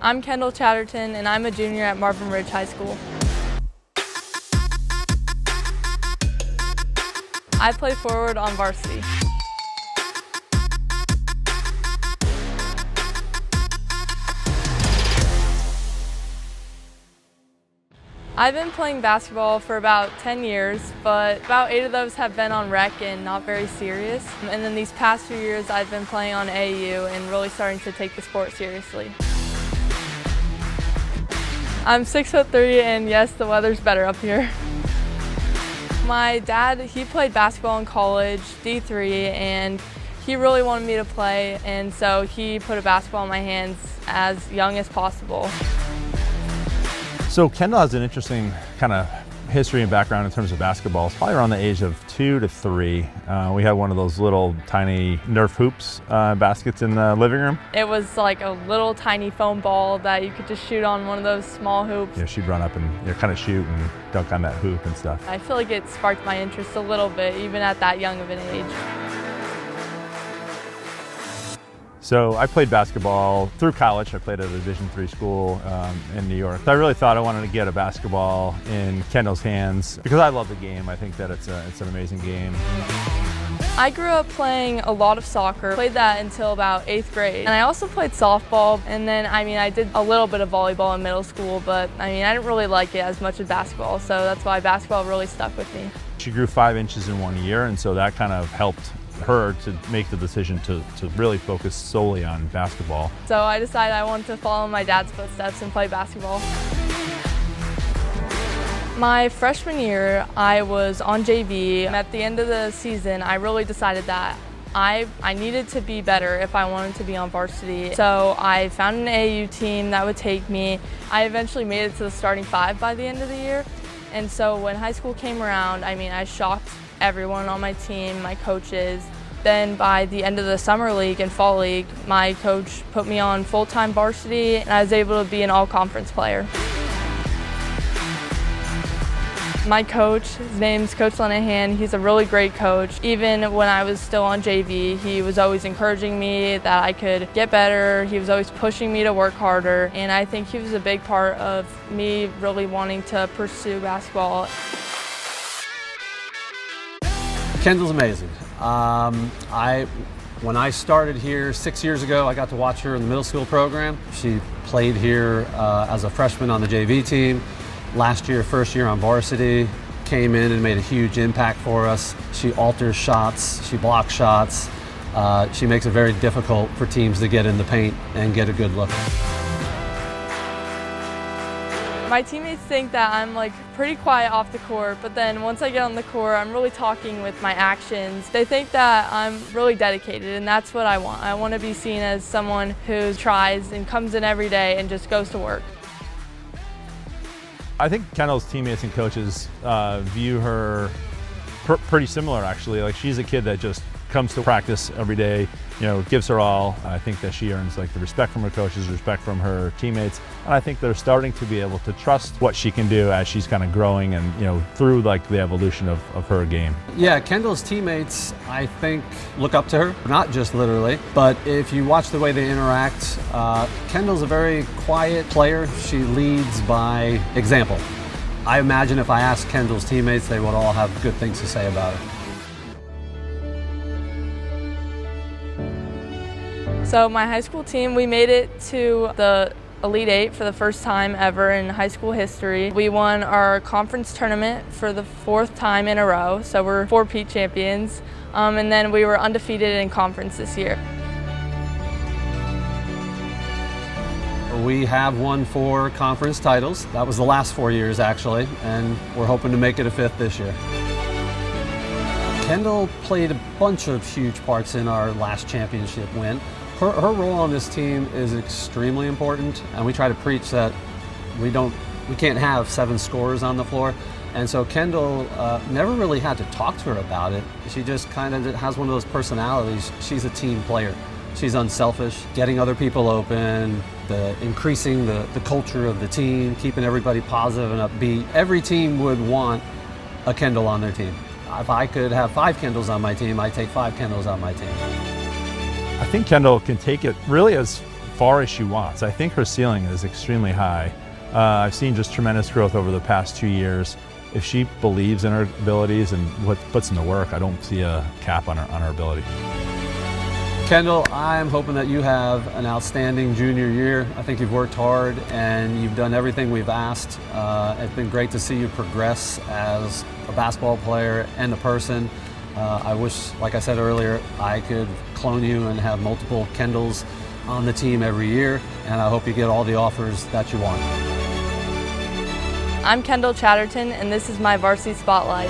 I'm Kendall Chadderton, and I'm a junior at Marvin Ridge High School. I play forward on varsity. I've been playing basketball for about 10 years, but about 8 of those have been on rec and not very serious. And then these past few years I've been playing on AAU and really starting to take the sport seriously. I'm 6'3", and yes, the weather's better up here. My dad, he played basketball in college, D3, and he really wanted me to play, and so he put a basketball in my hands as young as possible. So Kendall has an interesting kind of history and background in terms of basketball. It's probably around the age of 2 to 3. We had one of those little tiny Nerf hoops baskets in the living room. It was like a little tiny foam ball that you could just shoot on one of those small hoops. Yeah, she'd run up and kind of shoot and dunk on that hoop and stuff. I feel like it sparked my interest a little bit, even at that young of an age. So I played basketball through college. I played at a Division III school in New York. I really thought I wanted to get a basketball in Kendall's hands because I love the game. I think that it's an amazing game. I grew up playing a lot of soccer, played that until about 8th grade. And I also played softball, and then I did a little bit of volleyball in middle school, but I didn't really like it as much as basketball, so that's why basketball really stuck with me. She grew 5 inches in 1 year, and so that kind of helped her to make the decision to really focus solely on basketball. So I decided I wanted to follow my dad's footsteps and play basketball. My freshman year, I was on JV. At the end of the season, I really decided that I needed to be better if I wanted to be on varsity. So I found an AAU team that would take me. I eventually made it to the starting 5 by the end of the year. And so when high school came around, I shocked everyone on my team, my coaches. Then by the end of the summer league and fall league, my coach put me on full-time varsity, and I was able to be an all-conference player. My coach, his name's Coach Lenahan, he's a really great coach. Even when I was still on JV, he was always encouraging me that I could get better. He was always pushing me to work harder, and I think he was a big part of me really wanting to pursue basketball. Kendall's amazing. When I started here 6 years ago, I got to watch her in the middle school program. She played here as a freshman on the JV team. Last year, first year on varsity, came in and made a huge impact for us. She alters shots, she blocks shots. She makes it very difficult for teams to get in the paint and get a good look. My teammates think that I'm pretty quiet off the court, but then once I get on the court, I'm really talking with my actions. They think that I'm really dedicated, and that's what I want. I want to be seen as someone who tries and comes in every day and just goes to work. I think Kendall's teammates and coaches view her pretty similar, actually. She's a kid that just comes to practice every day, gives her all. I think that she earns the respect from her coaches, respect from her teammates, and I think they're starting to be able to trust what she can do as she's kind of growing and through the evolution of her game. Yeah, Kendall's teammates, I think, look up to her, not just literally, but if you watch the way they interact, Kendall's a very quiet player. She leads by example. I imagine if I asked Kendall's teammates, they would all have good things to say about her. So my high school team, we made it to the Elite 8 for the first time ever in high school history. We won our conference tournament for the 4th time in a row, so we're 4-peat champions. And then we were undefeated in conference this year. We have won 4 conference titles. That was the last 4 years, actually, and we're hoping to make it a 5th this year. Kendall played a bunch of huge parts in our last championship win. Her role on this team is extremely important, and we try to preach that we can't have 7 scorers on the floor. And so Kendall never really had to talk to her about it. She just kind of has one of those personalities. She's a team player. She's unselfish, getting other people open, increasing the culture of the team, keeping everybody positive and upbeat. Every team would want a Kendall on their team. If I could have 5 Kendalls on my team, I'd take 5 Kendalls on my team. I think Kendall can take it really as far as she wants. I think her ceiling is extremely high. I've seen just tremendous growth over the past 2 years. If she believes in her abilities and puts in the work, I don't see a cap on her ability. Kendall, I'm hoping that you have an outstanding junior year. I think you've worked hard and you've done everything we've asked. It's been great to see you progress as a basketball player and a person. I wish, like I said earlier, I could clone you and have multiple Kendalls on the team every year, and I hope you get all the offers that you want. I'm Kendall Chadderton, and this is my Varsity Spotlight.